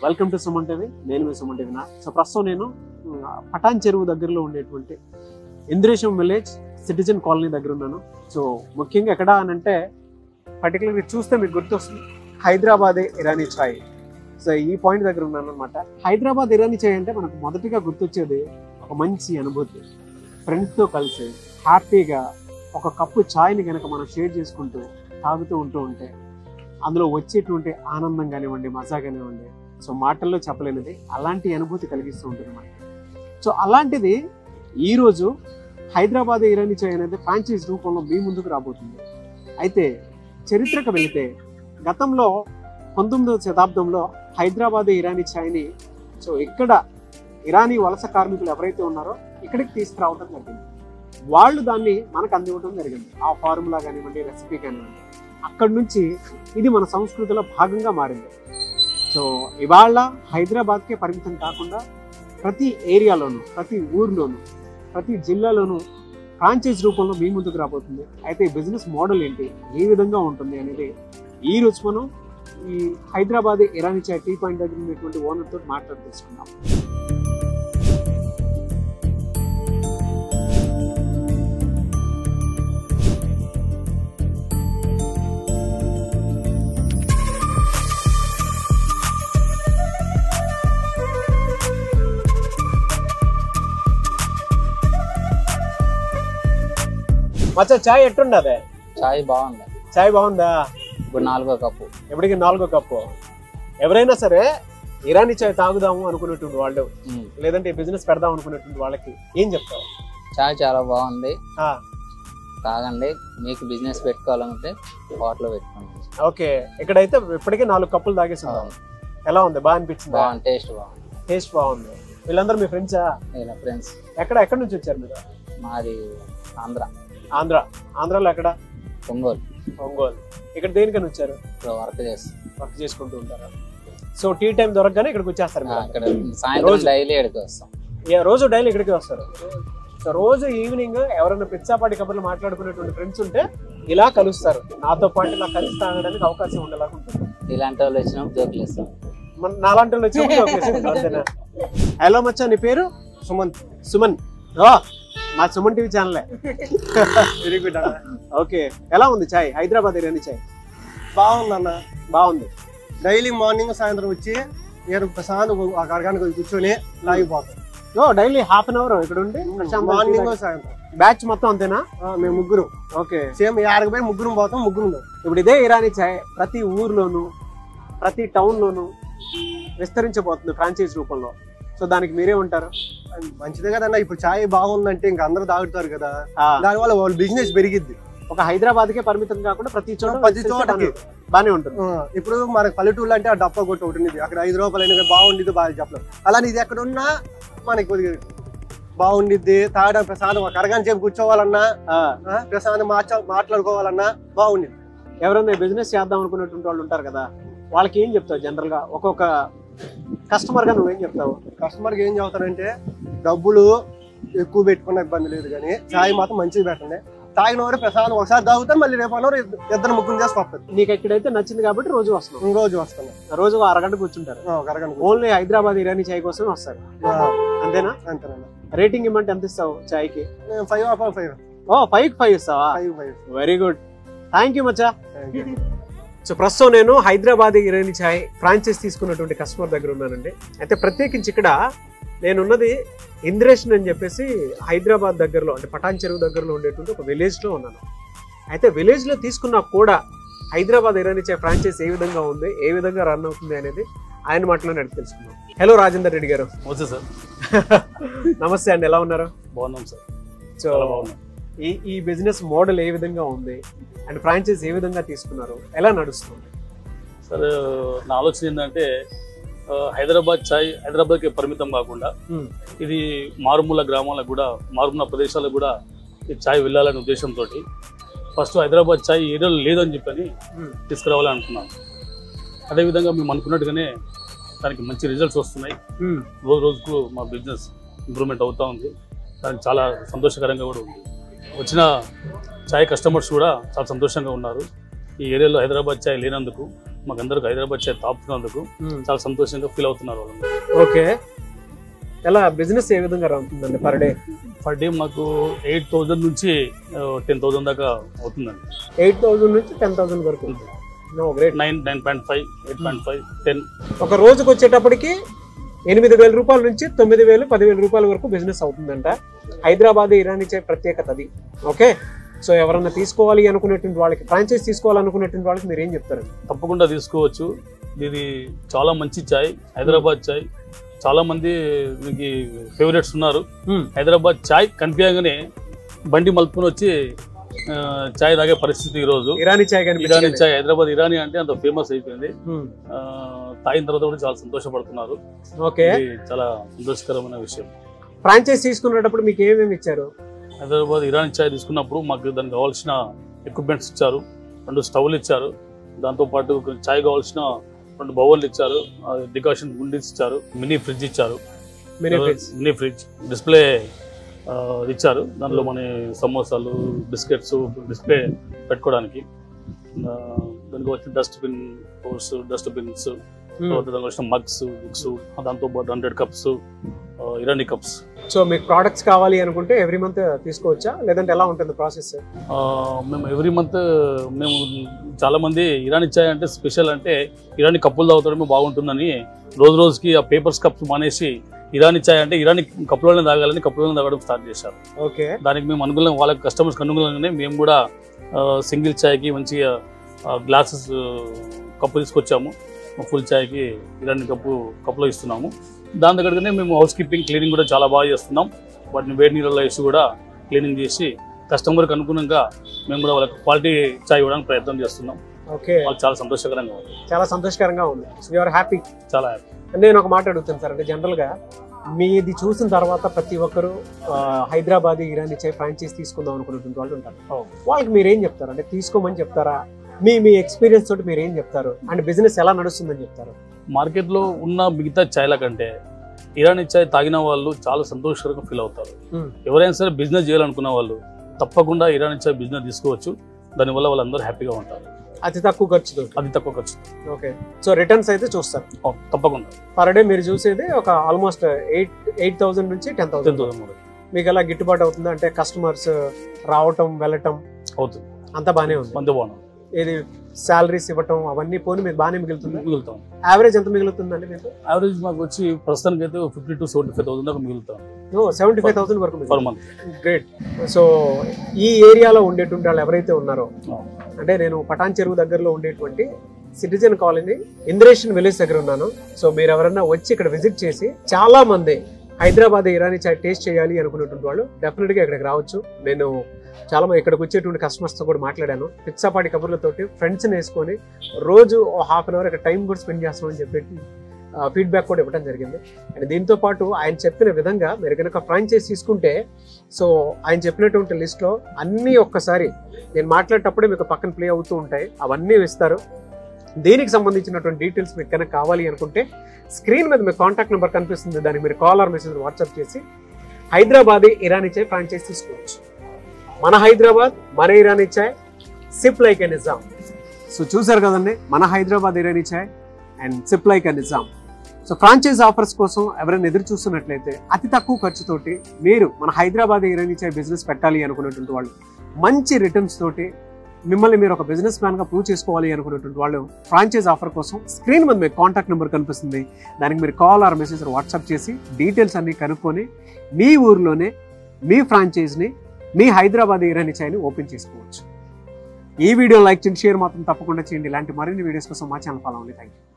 Welcome to Suman TV. నేను మీ Suman TV. So ప్రస్తుతం నేను పటాన్ చెరువు దగ్గరలో ఉండేటువంటి ఇంద్రేశం విలేజ్ సిటిజన్ కాలనీ దగ్గర ఉన్నాను. సో ముఖ్యంగా ఎక్కడ అని అంటే పర్టికులర్గా చూస్తే మీకు గుర్తొస్తుంది హైదరాబాదే ఇరానీ చాయ్. సో ఈ పాయింట్ దగ్గర ఉన్నాను అనమాట. హైదరాబాద్ ఇరానీ చాయ్ అంటే మనకు మొదటిగా గుర్తొచ్చేది ఒక మంచి అనుభూతి. ఫ్రెండ్స్తో కలిసి హ్యాపీగా ఒక కప్పు ఛాయ్ని కనుక మనం షేర్ చేసుకుంటూ తాగుతూ ఉంటే అందులో వచ్చేటువంటి ఆనందం కానివ్వండి, మజా కానివ్వండి, సో మాటల్లో చెప్పలేనిది, అలాంటి అనుభూతి కలిగిస్తూ ఉంటుంది మనకి. సో అలాంటిది ఈరోజు హైదరాబాద్ ఇరానీ చాయ్ అనేది ఫ్రాంచైజ్ రూపంలో మీ ముందుకు రాబోతుంది. అయితే చరిత్రకు వెళితే గతంలో 19వ శతాబ్దంలో హైదరాబాద్ ఇరానీ చాయ్ని సో ఇక్కడ ఇరానీ వలస కార్మికులు ఎవరైతే ఉన్నారో ఇక్కడికి తీసుకురావడం జరిగింది. వాళ్ళు దాన్ని మనకు అందివ్వడం జరిగింది. ఆ ఫార్ములా కానివ్వండి, రెసిపీ కానివ్వండి, అక్కడి నుంచి ఇది మన సంస్కృతిలో భాగంగా మారింది. సో ఇవాళ హైదరాబాద్కే పరిమితం కాకుండా ప్రతి ఏరియాలోనూ, ప్రతి ఊర్లోనూ, ప్రతి జిల్లాలోనూ ఫ్రాంచైజ్ రూపంలో మీ ముందుకు రాబోతుంది. అయితే బిజినెస్ మోడల్ ఏంటి, ఏ విధంగా ఉంటుంది అనేది ఈ రోజు మనం ఈ హైదరాబాద్ ఇరానీ చాయ్ టీ పాయింట్ దగ్గర ఉన్నటువంటి ఓనర్ తోటి మాట్లాడి తెలుసుకుందాం. మచ్చా చాయ్ ఎట్టుండదే? చాయ్ బాగుంది. చాయ్ బాగుందా? ఇప్పుడు 4వ కప్పు. ఎప్పటికి 4వ కప్పు. ఎవరైనా సరే ఇరానీ చాయ్ తాగుదాము అనుకునేటువంటి వాళ్ళు, లేదంటే బిజినెస్ పెడదాం అనుకునేటువంటి వాళ్ళకి ఏం చెప్తావు? చాయ్ చాలా బాగుంది, తాగండి. మీకు బిజినెస్ పెట్టుకోవాలంటే హోటల్ పెట్టుకోండి. ఓకే, ఇక్కడైతే ఇప్పటికే 4 కప్పులు తాగేస్తున్నాం. ఎలా ఉంది? బాగా అనిపించింది? బాగుంది, టేస్ట్ బాగుంది. టేస్ట్ బాగుంది. వీళ్ళందరూ మీ ఫ్రెండ్సా? ఫ్రెండ్స్. ఎక్కడి నుంచి వచ్చారు మీరు? మాది ఆంధ్రాలో ఎక్కడ? ఒంగోలు. ఇక్కడ దేనికని వచ్చారు? వర్క్ చేసుకుంటూ ఉంటారా? సో టీ టైం దొరకగానే ఇక్కడికి వచ్చేస్తారు? సాయంత్రం డైలీ ఇక్కడికి వస్తాం. రోజు డైలీ ఇక్కడికి వస్తారు. సో రోజు ఈవినింగ్ ఎవరైనా పిచ్చాపాటి కబుర్లు మాట్లాడుకునేటువంటి ఫ్రెండ్స్ ఉంటే ఇలా కలుస్తారు. నాతో పాటు ఇలా కలిసి తాగడానికి అవకాశం ఉండేలాగా ఉంటుంది. ఇలాంటి వాళ్ళు వచ్చినప్పుడు జోకులు ఇస్తాం. నాలాంటి వాళ్ళు వచ్చినప్పుడు. హలో మచ్చా, నీ పేరు? సుమన్. మా సుమన్ టీవీ ఛానలే. వెరీ గుడ్ అన్న. ఓకే, ఎలా ఉంది చాయ్? హైదరాబాద్ ఇరానీ చాయ్ బాగుంది అన్న. బాగుంది. డైలీ మార్నింగ్ సాయంత్రం వచ్చి ప్రశాంత్ ఆ కరగానికి కూర్చొని లాగిపోతాం. డైలీ హాఫ్ అన్ అవర్ ఇక్కడ ఉండి మార్నింగ్ సాయంత్రం. బ్యాచ్ మొత్తం అంతేనా? మేము ముగ్గురు. ఓకే, సేమ్ 50 పోయి ముగ్గురు పోతాం. ఇప్పుడు ఇదే ఇరానీ చాయ్ ప్రతి ఊర్లోను, ప్రతి టౌన్ లోను విస్తరించబోతుంది ఫ్రాంచైజ్ రూపంలో. సో దానికి మీరే ఉంటారు? మంచిదే కదన్న. ఇప్పుడు చాయ్ బాగుందంటే ఇంకా అందరూ తాగుతారు కదా, దానివల్ల వాళ్ళ బిజినెస్ పెరిగిద్ది. ఒక హైదరాబాద్ కే పరిమితం కాకుండా ప్రతి చోటకి బానే ఉంటుంది. ఇప్పుడు మనకి పల్లెటూళ్ళు అంటే ఆ డప్ప కొట్టి ఒకటి ఉంది, అక్కడ 5 రూపాయలు అయినా బాగుండిద్ది, బాగా చెప్పలేదు. అలానే ఇది ఎక్కడ ఉన్నా మనకి కొద్దిగా బాగుండిద్ది. తాగడానికి ప్రసాదం కరగాని చెప్పి కూర్చోవాలన్నా, ప్రసాదం మాట్లాడుకోవాలన్నా బాగుండిద్ది. ఎవరైనా బిజినెస్ చేద్దాం అనుకునేటువంటి వాళ్ళు ఉంటారు కదా, వాళ్ళకి ఏం చెప్తావు? జనరల్ గా ఒక్కొక్క కస్టమర్ గా నువ్వేం చెప్తావు? కస్టమర్కి ఏం చెప్తానంటే డబ్బులు ఎక్కువ పెట్టుకున్న ఇబ్బంది లేదు, కానీ చాయ్ మాత్రం మంచిది పెట్టండి. తాగిన వారు ప్రసాదం ఒకసారి తాగుతారు, మళ్ళీ రేపు అన్న ఇద్దరు ముగ్గురు చేసి వస్తారు. నీకు ఎక్కడైతే నచ్చింది కాబట్టి రోజు వస్తున్నాం. రోజు వస్తాను. రోజు 1 అరగంట కూర్చుంటారు. ఓన్లీ హైదరాబాద్ ఇరానీ చాయ్ కోసం వస్తారు, అంతేనా? అంతేనా. రేటింగ్ ఇవ్వమంటే ఎంత ఇస్తావు చాయ్కి? 5/5. 5కి 5 ఇస్తావా? 5/5. Very good, thank you Maccha. So ప్రస్తుతం నేను హైదరాబాద్ ఇరానీ చాయ్ ఫ్రాంచైజ్ తీసుకున్నటువంటి కస్టమర్ దగ్గర ఉన్నానండి. అయితే ప్రత్యేకించి ఇక్కడ నేనున్నది ఇంద్రేషన్ అని చెప్పేసి హైదరాబాద్ దగ్గరలో, అంటే పటాన్ చెరువు దగ్గరలో ఉండేటువంటి ఒక విలేజ్లో ఉన్నాను. అయితే విలేజ్లో తీసుకున్నా కూడా హైదరాబాద్ ఇరానీ చాయ్ ఫ్రాంచైజ్ ఏ విధంగా ఉంది, ఏ విధంగా రన్ అవుతుంది అనేది ఆయన మాటలోనే అడిగి తెలుసుకున్నాం. హలో రాజేందర్ రెడ్డి గారు. సార్. నమస్తే అండి, ఎలా ఉన్నారు? బాగున్నాం సార్. సో ఈ బిజినెస్ మోడల్ ఏ విధంగా ఉంది అండ్ ఫ్రాంచైజ్ ఏ విధంగా తీసుకున్నారు, ఎలా నడుస్తుంది? సార్ నా ఆలోచన ఏంటంటే హైదరాబాద్ చాయ్ హైదరాబాద్కి పరిమితం కాకుండా ఇది మారుమూల గ్రామాలకు కూడా, మారుమూల ప్రదేశాలకు కూడా ఈ చాయ్ వెళ్ళాలనే ఉద్దేశంతో ఫస్ట్ హైదరాబాద్ చాయ్ ఏరియాలో లేదని చెప్పని తీసుకురావాలని అనుకున్నాం. అదేవిధంగా మేము అనుకున్నట్టుగానే దానికి మంచి రిజల్ట్స్ వస్తున్నాయి. రోజు రోజుకు మా బిజినెస్ ఇంప్రూవ్మెంట్ అవుతూ ఉంది. దానికి చాలా సంతోషకరంగా కూడా ఉంది. వచ్చిన చాయ్ కస్టమర్స్ కూడా చాలా సంతోషంగా ఉన్నారు. ఈ ఏరియాలో హైదరాబాద్ చాయ్ లేనందుకు మాకందరికి హైదరాబాద్ చాయ్ తాపుతున్నందుకు చాలా సంతోషంగా ఫీల్ అవుతున్నారు వాళ్ళు. ఓకే, ఎలా బిజినెస్ ఏ విధంగా ఉంటుందండి పర్ డే మాకు 8,000 నుంచి 10,000 దాకా అవుతుందండి. 8,000 నుంచి 10,000 వరకు. 9.5, 8.5, 10. ఒక రోజుకి వచ్చేటప్పటికి 8,000 రూపాయల నుంచి 9,000, 10,000 రూపాయల వరకు బిజినెస్ అవుతుందంట. హైదరాబాద్ ఇరానీ చాయ్ ప్రత్యేకత అది. ఓకే, సో ఎవరన్నా తీసుకోవాలి అనుకునేటువంటి వాళ్ళకి, ఫ్రాంచైజ్ తీసుకోవాలనుకునేటువంటి వాళ్ళకి మీరు ఏం చెప్తారండి? తప్పకుండా తీసుకోవచ్చు. ఇది చాలా మంచి చాయ్, హైదరాబాద్ చాయ్. చాలా మంది మీకు ఫేవరెట్స్ ఉన్నారు. హైదరాబాద్ చాయ్ కనిపించగానే బండి మలుపుకొని వచ్చి చాయ్ తాగే పరిస్థితి ఈ రోజు. ఇరానీ చాయ్, హైదరాబాద్ ఇరానీ అంటే అంత ఫేమస్ అయిపోయింది. తాగిన తర్వాత కూడా చాలా సంతోషపడుతున్నారు. ఓకే, చాలా సంతోషకరమైన విషయం. ఫ్రాంచైజ్ తీసుకునేటప్పుడు మీకు ఏమేమి ఇచ్చారు? హైదరాబాద్ ఇరానీ చాయ్ తీసుకున్నప్పుడు మాకు దానికి కావాల్సిన ఎక్విప్మెంట్స్ ఇచ్చారు. 2 స్టవ్లు ఇచ్చారు. దాంతోపాటు చాయ్ కావాల్సిన 2 బౌల్లు ఇచ్చారు. డికాషన్ గుండీస్ ఇచ్చారు. మినీ ఫ్రిడ్జ్ ఇచ్చారు. మినీ ఫ్రిడ్జ్ డిస్ప్లే ఇచ్చారు. దాంట్లో మన సమోసాలు, బిస్కెట్స్ డిస్ప్లే పెట్టుకోవడానికి. దానికి వచ్చిన డస్ట్బిన్స్, దానికి వచ్చిన మగ్స్, బుక్స్, దాంతోపాటు 100 కప్స్, ఇరానీ కప్స్. సో మీకు ప్రోడక్ట్స్ కావాలి అనుకుంటే ఎవ్రీ మంత్ తీసుకోవచ్చా, లేదంటే ఎలా ఉంటుంది ప్రాసెస్? మేము ఎవ్రీ మంత్ మేము చాలా మంది ఇరానీ చాయ్ అంటే స్పెషల్ అంటే ఇరానీ కప్పులు తాగుతాడమే బాగుంటుందని రోజుకి ఆ పేపర్స్ కప్స్ మానేసి ఇరానీ చాయ్ అంటే ఇరానీ కప్పులోనే తాగాలని కప్పులోనే తాగడం స్టార్ట్ చేశారు. ఓకే, దానికి మేము అనుకూలంగా వాళ్ళకి కస్టమర్స్కి అనుకూలంగానే మేము కూడా సింగిల్ చాయ్కి మంచిగా గ్లాసెస్ కప్పు తీసుకొచ్చాము. ఫుల్ చాయ్కి ఇరానీ కప్పులో ఇస్తున్నాము. దాని దగ్గరనే మేము హౌస్ కీపింగ్, క్లీనింగ్ కూడా చాలా బాగా చేస్తున్నాం. వాటిని వేడి నీళ్ళలో వేసి కూడా క్లీనింగ్ చేసి కస్టమర్కి అనుగుణంగా మేము కూడా వాళ్ళకి క్వాలిటీ చాయ్ ఇవ్వడానికి ప్రయత్నం చేస్తున్నాం. ఓకే, వాళ్ళకి చాలా సంతోషకరంగా ఉంది. చాలా సంతోషకరంగా ఉంది. You are happy? చాలా హ్యాపీ. నేను ఒక మాట అడుగుతాను సార్, అంటే జనరల్గా మీది చూసిన తర్వాత ప్రతి ఒక్కరు హైదరాబాద్ ఇరానీ చాయ్ ఫ్రాంచైజ్ తీసుకుందాం అనుకున్నటువంటి వాళ్ళు ఉంటారు. వాళ్ళకి మీరు ఏం చెప్తారు? అంటే తీసుకోమని చెప్తారా? మీ ఎక్స్పీరియన్స్ తోటి మీరు ఏం చెప్తారు? అండ్ బిజినెస్ ఎలా నడుస్తుందని చెప్తారు? మార్కెట్లో ఉన్న మిగతా చాయ్ల కంటే ఇరానీ చాయ్ తాగిన వాళ్ళు చాలా సంతోషకరంగా ఫీల్ అవుతారు. ఎవరైనా సరే బిజినెస్ చేయాలనుకున్న వాళ్ళు తప్పకుండా ఇరానీ చాయ్ బిజినెస్ తీసుకోవచ్చు. దానివల్ల వాళ్ళందరూ హ్యాపీగా ఉంటారు. అతి తక్కువ ఖర్చుతో. ఓకే, సో రిటర్న్స్ అయితే చూస్తారు తప్పకుండా. పర్ డే మీరు చూసేది ఒక ఆల్మోస్ట్ 8,000 నుంచి 10,000. మీకు ఎలా గిట్టుబాటు అవుతుంది? అంటే కస్టమర్స్ రావటం వెళ్ళటం అవుతుంది, అంతా బాగానే ఉంది. అంత బాగుంది. ఇది శాలరీస్ ఇవ్వటం అవన్నీ పోనీ మీకు బాగానే మిగులుతుంది? మిగులుతాం. యావరేజ్ ఎంత మిగులుతుందండి మీకు? యావరేజ్ మాకు వచ్చి ప్రస్తుతానికి అయితే 50,000 to 75,000 దాకా మిగులుతాం. 75,000 వరకు పర్ మంత్. గ్రేట్. సో ఈ ఏరియాలో ఉండేటువంటి వాళ్ళు ఎవరైతే ఉన్నారో, అంటే నేను పటాన్ చెరువు దగ్గరలో ఉండేటువంటి సిటిజన్ కాలనీ ఇంద్రేషన్ విలేజ్ దగ్గర ఉన్నాను. సో మీరు ఎవరైనా వచ్చి ఇక్కడ విజిట్ చేసి, చాలా మంది హైదరాబాద్ ఇరానీ చాయ్ టేస్ట్ చేయాలి అనుకునేటువంటి వాళ్ళు డెఫినెట్ గా ఇక్కడికి రావచ్చు. నేను చాలా మంది ఇక్కడికి వచ్చేటువంటి కస్టమర్స్ తో కూడా మాట్లాడాను. పిచ్చాపాటి కబుర్లతోటి ఫ్రెండ్స్ని వేసుకొని రోజు హాఫ్ అన్ అవర్ ఇక్కడ టైం కూడా స్పెండ్ చేస్తామని చెప్పి ఫీడ్బ్యాక్ కూడా ఇవ్వడం జరిగింది. అండ్ దీంతో పాటు ఆయన చెప్పిన విధంగా మీరు కనుక ఫ్రాంచైజ్ తీసుకుంటే, సో ఆయన చెప్పినటువంటి లిస్ట్లో అన్నీ ఒక్కసారి నేను మాట్లాడేటప్పుడే మీకు పక్కన ప్లే అవుతూ ఉంటాయి, అవన్నీ ఇస్తారు. దీనికి సంబంధించినటువంటి డీటెయిల్స్ మీకు కనుక కావాలి అనుకుంటే స్క్రీన్ మీద మీకు కాంటాక్ట్ నెంబర్ కనిపిస్తుంది. దానికి మీరు కాల్ ఆర్ మెసేజ్ వాట్సాప్ చేసి హైదరాబాద్ ఇరానీ చాయ్ ఫ్రాంచైజ్ తీసుకోవచ్చు. మన హైదరాబాద్, మన Irani chai, sip like a Nizam. So చూసారు కదండి, మన Hyderabad Irani chai and sip like a Nizam. So franchise offers కోసం ఎవరైనా ఎదురు చూస్తున్నట్లయితే అతి తక్కువ ఖర్చుతోటి మీరు మన హైదరాబాద్ ఇరానీ చాయ్ బిజినెస్ పెట్టాలి అనుకునేటువంటి వాళ్ళు, మంచి రిటర్న్స్ తోటి మిమ్మల్ని మీరు ఒక బిజినెస్ మ్యాన్గా ప్రూవ్ చేసుకోవాలి అనుకునేటువంటి వాళ్ళు ఫ్రాంచైజ్ ఆఫర్ కోసం స్క్రీన్ మీద మీకు కాంటాక్ట్ నెంబర్ కనిపిస్తుంది. దానికి మీరు కాల్ ఆర్ మెసేజ్ వాట్సాప్ చేసి డీటెయిల్స్ అన్ని కనుక్కొని మీ ఊర్లోనే మీ ఫ్రాంచైజ్ని, మీ హైదరాబాద్ ఇరానీ చాయ్ని ఓపెన్ చేసుకోవచ్చు. ఈ వీడియో లైక్ చేయండి, షేర్ మాత్రం తప్పకుండా చేయండి. ఇలాంటి మరిన్ని వీడియోస్ కోసం మా ఛానల్ ఫాలో అవ్వండి. Thank you.